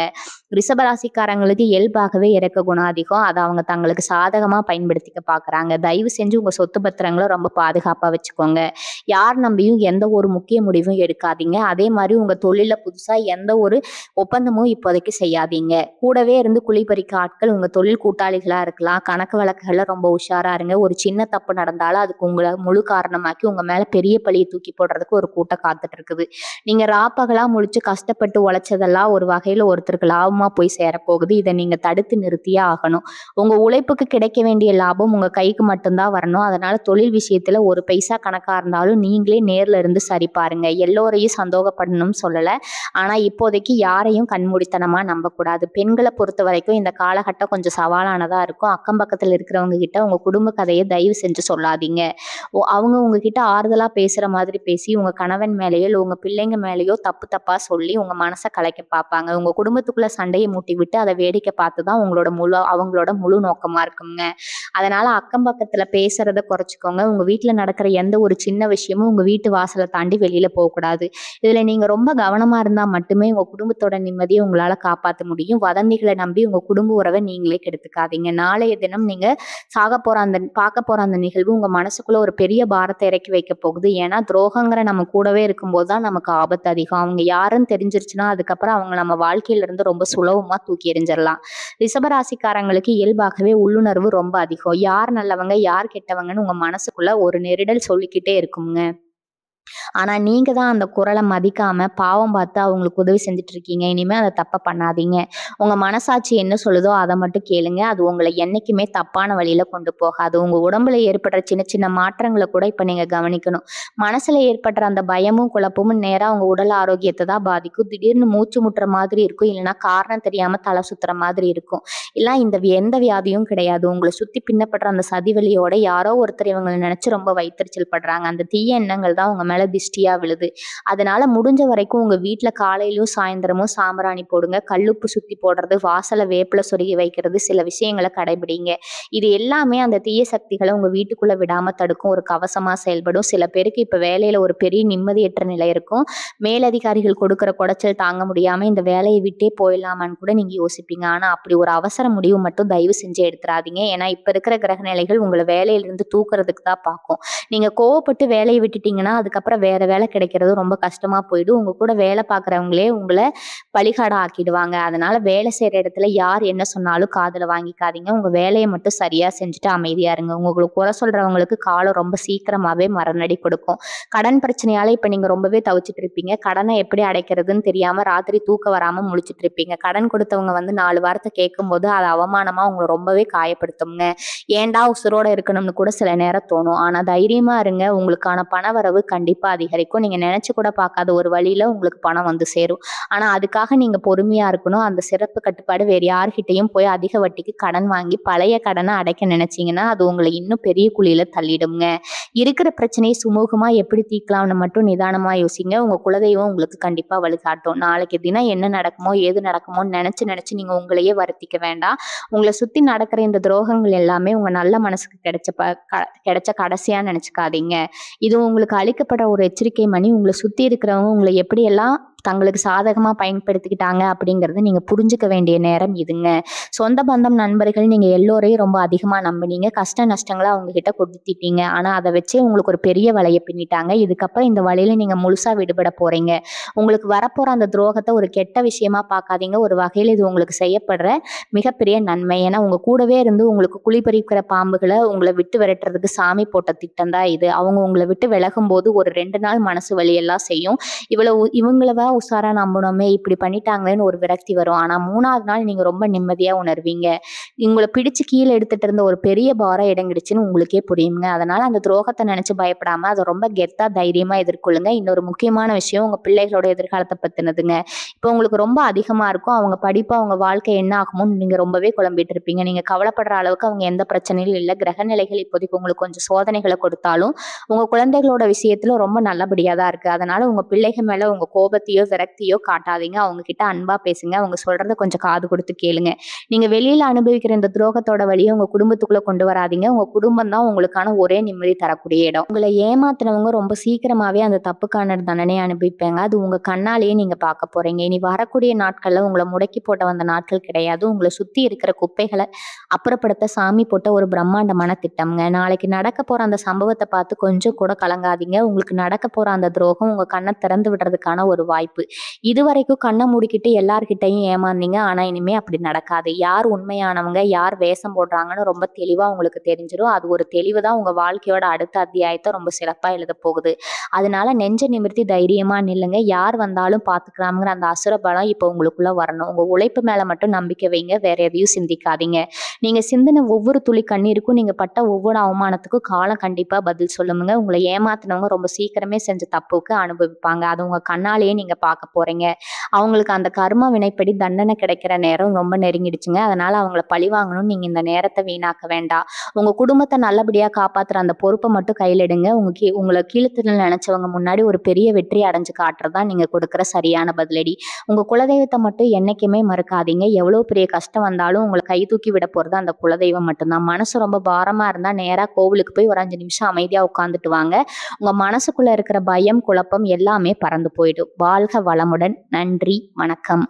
ரிஷபராசிக்காரங்களுக்கு இயல்பாகவே இறக்க குணம் அதிகம். அதை அவங்க தங்களுக்கு சாதகமா பயன்படுத்திக்க பாக்குறாங்க. தயவு செஞ்சு உங்க சொத்து பத்திரங்களை ரொம்ப பாதுகாப்பா வச்சுக்கோங்க. யார் நம்பியும் எந்த ஒரு முக்கிய முடிவும் எடுக்காதீங்க. அதே மாதிரி உங்க தொழில புதுசா எந்த ஒரு ஒப்பந்தமும் இப்போதைக்கு செய்யாதீங்க. கூடவே இருந்து குழி பறிக்க ஆட்கள் உங்க தொழில் கூட்டாளிகளா இருக்கலாம். கணக்கு வழக்குகள்ல ரொம்ப உஷாரா இருங்க. ஒரு ஒரு சின்ன தப்பு நடந்தாலும் அதுக்கு உங்கள முழு காரணமாக்கி உங்க மேல பெரிய பழிய தூக்கி போடுறதுக்கு ஒரு கூட்டம் காத்துட்டு இருக்குது. நீங்க ராப்பகலா முழிச்சு கஷ்டப்பட்டு உழைச்சதெல்லாம் ஒரு வகையில ஒருத்தருக்கு லாபமா போய் சேரப்போகுது. இத நீங்க தடுத்து நிறுத்தியே ஆகணும். உங்க உழைப்புக்கு கிடைக்க வேண்டிய லாபம் உங்க கைக்கு மட்டும் தான் வரணும். அதனால தொழில் விஷயத்துல ஒரு பைசா கணக்கா இருந்தாலும் நீங்களே நேர்ல இருந்து சரி பாருங்க. எல்லோரையும் சந்தோகப்படணும்னு சொல்லல. ஆனா இப்போதைக்கு யாரையும் கண்மூடித்தனமா நம்பக்கூடாது. பெண்கள பொறுத்தவரைக்கும் இந்த காலகட்டம் கொஞ்சம் சவாலானதா இருக்கும். அக்கம் பக்கத்துல இருக்கிறவங்க கிட்ட உங்க குடும்ப கதைய தயவு செஞ்சு சொல்லாதீங்க. அவங்க உங்ககிட்ட ஆறுதலா பேசுற மாதிரி பேசி உங்க கணவன் மேலயோ இல்ல உங்க பிள்ளைங்க மேலயோ தப்பு தப்பா சொல்லி உங்க மனச கலைக்க பார்ப்பாங்க. உங்க குடும்பத்துக்குள்ள சண்டைய மூட்டி விட்டு அத வேடிக்கை பார்த்து தான் அவங்களோட முழு நோக்கமா இருக்குங்க. அதனால அக்கம் பக்கத்துல பேசுறத குறைச்சுக்கோங்க. உங்க வீட்ல நடக்கிற எந்த ஒரு சின்ன விஷயமும் உங்க வீட்டு வாசல தாண்டி வெளியில போகக்கூடாது. இதுல நீங்க ரொம்ப கவனமா இருந்தா மட்டுமே உங்க குடும்பத்தோட நிம்மதிய உங்களால காப்பாத்த முடியும். வதந்திகள நம்பி உங்க குடும்ப உறவ நீங்களே கெடுத்துக்காதீங்க. நாளைய தினம் நீங்க பார்க்க போற அந்த நிகழ்வு உங்க மனசுக்குள்ள ஒரு பெரிய பாரத்த இறக்கி வைக்க போகுது. ஏன்னா துரோகங்கிற நம்ம கூடவே இருக்கும்போது தான் நமக்கு ஆபத்து அதிகம். அவங்க யாருன்னு தெரிஞ்சிருச்சுன்னா அதுக்கப்புறம் அவங்க நம்ம வாழ்க்கையில இருந்து ரொம்ப சுலபமா தூக்கி எறிஞ்சிடலாம். ரிஷபராசிக்காரங்களுக்கு இயல்பாகவே உள்ளுணர்வு ரொம்ப அதிகம். யார் நல்லவங்க யார் கெட்டவங்கன்னு உங்க மனசுக்குள்ள ஒரு நெருடல் சொல்லிக்கிட்டே இருக்குங்க. ஆனா நீங்க தான் அந்த குரல மதிக்காம பாவம் பார்த்து அவங்களுக்கு உதவி செஞ்சுட்டு இருக்கீங்க. இனிமே அந்த தப்ப பண்ணாதீங்க. உங்க மனசாட்சி என்ன சொல்லுதோ அத மட்டும் கேளுங்க. அது உங்கள என்னைக்குமே தப்பான வழியில கொண்டு போகாது. உங்க உடம்புல ஏற்படுற சின்ன சின்ன மாற்றங்கள கூட இப்ப நீங்க கவனிக்கணும். மனசுல ஏற்படுற அந்த பயமும் குழப்பமும் நேரா உங்க உடல் ஆரோக்கியத்த தான் பாதிக்கும். திடீர்னு மூச்சு முட்டுற மாதிரி இருக்கும். இல்லைன்னா காரணம் தெரியாம தலை சுத்துற மாதிரி இருக்கும். இல்ல எந்த வியாதியும் கிடையாது. உங்கள சுத்தி பின்னப்படுற அந்த சதிவலியோட யாரோ ஒருத்தர் இவங்கள நினைச்சு ரொம்ப வயித்தெரிச்சல் படுறாங்க. அந்த தீய எண்ணங்கள் தான் உங்க மேல திஷ்டியா விழுது. அதனால முடிஞ்ச வரைக்கும் உங்க வீட்ல காலையிலயும் சாயந்தரமும் சாம்பிராணி போடுங்க. கல்லுப்பு சுத்தி போடுறது, வாசல்ல வேப்பில சொருகி வைக்கிறது, சில விஷயங்கள கடைபிடிங்க. இது எல்லாமே அந்த தீய சக்திகள உங்க வீட்டுக்குள்ள விடாம தடுக்கும் ஒரு கவசமா செயல்படும். சில பேருக்கு இப்ப வேலையில ஒரு பெரிய நிம்மதியற்ற நிலை இருக்கும். மேலதிகாரிகள் கொடுக்கிற குடைச்சல் தாங்க முடியாம இந்த வேலையை விட்டே போயிடலாமான்னு கூட நீங்க யோசிப்பீங்க. ஆனா அப்படி ஒரு அவசர முடிவு மட்டும் தயவு செஞ்சு எடுத்துறாதீங்க. ஏன்னா இப்ப இருக்கிற கிரக நிலைகள் உங்களை வேலையிலிருந்து தூக்குறதுக்கு தான் பார்க்கும். நீங்க கோவப்பட்டு வேலையை விட்டுட்டீங்கன்னா அதுக்கப்புறம் வேற வேலை கிடைக்கிறது ரொம்ப கஷ்டமா போயிடும். உங்க கூட வேலை பார்க்குறவங்களே உங்களை பலிகாடா ஆக்கிடுவாங்க. அதனால வேலை செய்யற இடத்துல யார் என்ன சொன்னாலும் காதுல வாங்கிக்காதீங்க. உங்க வேலையை மட்டும் சரியா செஞ்சுட்டு அமைதியா இருங்க. உங்களுக்கு குறை சொல்றவங்களுக்கு காலம் ரொம்ப சீக்கிரமாவே மரணடி கொடுக்கும். கடன் பிரச்சனையால இப்ப நீங்க ரொம்பவே தவிச்சிட்டு இருப்பீங்க. கடனை எப்படி அடைக்கிறதுன்னு தெரியாம ராத்திரி தூக்கம் வராம முழிச்சிட்டு இருப்பீங்க. கடன் கொடுத்தவங்க வந்து 4 வார்த்தை கேட்கும்போது அது அவமானமா உங்களை ரொம்பவே காயப்படுத்துங்க. ஏன்டா உசுரோட இருக்கணும்னு கூட சில நேரம் தோணும். ஆனா தைரியமா இருங்க. உங்களுக்கான பணவரவு கண்டிப்பா அதிகரிக்கும். நீங்க நினைச்சு கூட பார்க்காத ஒரு வழியில உங்களுக்கு பணம் வந்து சேரும். ஆனா அதுக்காக நீங்க பொறுமையா இருக்கணும். அந்த சிறப்பு கட்டுப்பாடு வேற யார்கிட்டயும் போய் அதிக வட்டிக்கு கடன் வாங்கி பழைய கடனை அடைக்க நினைச்சீங்கன்னா அது உங்களை இன்னும் பெரிய குழியில தள்ளிடுங்க. இருக்கிற பிரச்சனையை சுமூகமா எப்படி தீர்க்கலாம்னு மட்டும் நிதானமா யோசிங்க. உங்க குலதெய்வம் உங்களுக்கு கண்டிப்பா வழிகாட்டும். நாளைக்கு தினம் என்ன நடக்குமோ ஏது நடக்குமோன்னு நினைச்சு நினைச்சு நீங்க உங்களையே வருத்திக்க வேண்டாம். உங்களை சுத்தி நடக்கிற இந்த துரோகங்கள் எல்லாமே உங்க நல்ல மனசுக்கு கிடைச்ச கடைசியா நினைச்சுக்காதீங்க. இது உங்களுக்கு அளிக்கப்பட்ட ஒரு எச்சரிக்கை மணி. உங்களை சுத்தி இருக்கிறவங்க உங்களை எப்படியெல்லாம் தங்களுக்கு சாதகமா பயன்படுத்திக்கிட்டாங்க அப்படிங்கறத நீங்க புரிஞ்சுக்க வேண்டிய நேரம் இதுங்க. சொந்த பந்தம் நண்பர்கள் நீங்க எல்லோரையும் ரொம்ப அதிகமா நம்பினீங்க. கஷ்ட நஷ்டங்களை அவங்க கிட்ட கொடுத்துட்டீங்க. ஆனா அதை வச்சே உங்களுக்கு ஒரு பெரிய வலைய பின்னிட்டாங்க. இதுக்கப்புறம் இந்த வலையில நீங்க முழுசா விடுபட போறீங்க. உங்களுக்கு வரப்போற அந்த துரோகத்தை ஒரு கெட்ட விஷயமா பார்க்காதீங்க. ஒரு வகையில இது உங்களுக்கு செய்யப்படுற மிகப்பெரிய நன்மை. ஏன்னா உங்க கூடவே இருந்து உங்களுக்கு குழிபறிக்கிற பாம்புகளை உங்களை விட்டு விரட்டுறதுக்கு சாமி போட்ட திட்டம் தான் இது. அவங்க உங்களை விட்டு விலகும் போது ஒரு 2 நாள் மனசு வலியெல்லாம் செய்யும். இவங்களவா உஷாரா நம்பணுமே இப்படி பண்ணிட்டாங்களேன்னு ஒரு விரக்தி வரும். ஆனா 3வது நாள் நீங்க ரொம்ப நிம்மதியா உணர்வீங்க. உங்களை பிடிச்சு கீழே எடுத்துட்டு இருந்த ஒரு பெரிய பாரம் இடங்கிடுச்சுன்னு உங்களுக்கே புரியுங்க. அதனால அந்த துரோகத்தை நினைச்சு பயப்படாம அதை ரொம்ப கெத்தா தைரியமா எதிர்கொள்ளுங்க. இன்னொரு முக்கியமான விஷயம் உங்க பிள்ளைகளோட எதிர்காலத்தை பத்தினதுங்க. இப்போ உங்களுக்கு ரொம்ப அதிகமா இருக்கும். அவங்க படிப்பு அவங்க வாழ்க்கை என்ன ஆகுமோன்னு நீங்க ரொம்பவே குழம்பிட்டு இருப்பீங்க. நீங்க கவலைப்படுற அளவுக்கு அவங்க எந்த பிரச்சனையும் இல்லை. கிரக நிலைகள் இப்போதைக்கு உங்களுக்கு கொஞ்சம் சோதனைகளை கொடுத்தாலும் உங்க குழந்தைகளோட விஷயத்துல ரொம்ப நல்லபடியா தான் இருக்கு. அதனால உங்க பிள்ளைகள் மேல உங்க கோபத்தையோ விரக்தியோ காட்டாதீங்க. அவங்க கிட்ட அன்பா பேசுங்க. அவங்க சொல்றத கொஞ்சம் காது கொடுத்து கேளுங்க. நீங்க வெளியில அனுபவிக்கிற இந்த துரோகத்தோட வழியை உங்க குடும்பத்துக்குள்ள கொண்டு வராதீங்க. உங்க குடும்பம் தான் உங்களுக்கான ஒரே நிம்மதி தரக்கூடிய இடம். உங்களை ஏமாத்தினவங்க ரொம்ப சீக்கிரமாவே அந்த தப்புக்கான தண்டனையை அனுபவிப்பாங்க. அது உங்க கண்ணாலேயே நீங்க பார்க்க போறீங்க. இனி வரக்கூடிய நாட்கள்ல உங்களை முடக்கி போட்ட வந்த நாட்கள் கிடையாது. உங்களை சுத்தி இருக்கிற குப்பைகளை அப்புறப்படுத்த சாமி போட்ட ஒரு பிரம்மாண்டமான திட்டம்ங்க. நாளைக்கு நடக்க போற அந்த சம்பவத்தை பார்த்து கொஞ்சம் கூட கலங்காதீங்க. உங்களுக்கு உங்களுக்கு நடக்க போற அந்த துரோகம் உங்க கண்ண திறந்து விடுறதுக்கான ஒரு வாய்ப்பு. இதுவரைக்கும் கண்ண மூடிக்கிட்டு எல்லார்கிட்டயும் ஏமாந்தீங்க. ஆனா இனிமே அப்படி நடக்காது. யார் உண்மையானவங்க, யார் வேஷம் போடுறாங்கன்னு ரொம்ப தெளிவா உங்களுக்கு தெரிஞ்சிரும். அது ஒரு தெளிவு தான் உங்க வாழ்க்கையோட அடுத்த அத்தியாயத்த ரொம்ப சிறப்பா எழுதப் போகுது. அதனால நெஞ்ச நிமிர்த்தி தைரியமா நில்லுங்க. யார் வந்தாலும் பார்த்துக்கலாம்ங்கிற அந்த அசுர பலம் இப்போ உங்களுக்குள்ள வரணும். உங்க உழைப்பு மேல மட்டும் நம்பிக்கை வைங்க. வேற எதையும் சிந்திக்காதீங்க. நீங்க சிந்தின ஒவ்வொரு துளி கண்ணீருக்கும், நீங்க பட்ட ஒவ்வொரு அவமானத்துக்கும் காலம் கண்டிப்பா பதில் சொல்லுமுங்க. உங்கள ஏமாத்துனவங்க ரொம்ப சீக்கிரமே செஞ்ச தப்புக்கு அனுபவிப்பாங்க. அது உங்க கண்ணாலேயே நீங்க பார்க்க போறீங்க. அவங்களுக்கு அந்த கர்ம வினைப்படி தண்டனை கிடைக்கிற நேரம் ரொம்ப நெருங்கிடுச்சுங்க. அதனால அவங்கள பழிவாங்கணும்னு நீங்க இந்த நேரத்த வீணாக்க வேண்டாம். உங்க குடும்பத்த நல்லபடியா காப்பாத்துற அந்த பொறுப்ப மட்டும் கையில எடுங்க. உங்கள கீழ்த்தரணும்னு நெனச்சவங்க முன்னாடி ஒரு பெரிய வெற்றி அடைஞ்சு காட்டுறது தான் நீங்க கொடுக்குற சரியான பதிலடி. உங்க குலதெய்வத்த மட்டும் என்னைக்குமே மறக்காதீங்க. எவ்வளோ பெரிய கஷ்டம் வந்தாலும் உங்கள கை தூக்கி விட போறது அந்த குலதெய்வம் மட்டும்தான். மனசு ரொம்ப பாரமா இருந்தா நேரா கோவிலுக்கு போய் ஒரு 5 நிமிஷம் அமைதியா உட்கார்ந்துட்டு வாங்க. உங்க மனசுக்குள்ள இருக்கிற பயம், குழப்பம் எல்லாமே பறந்து போயிடும். வாழ்க வளமுடன். நன்றி. வணக்கம்.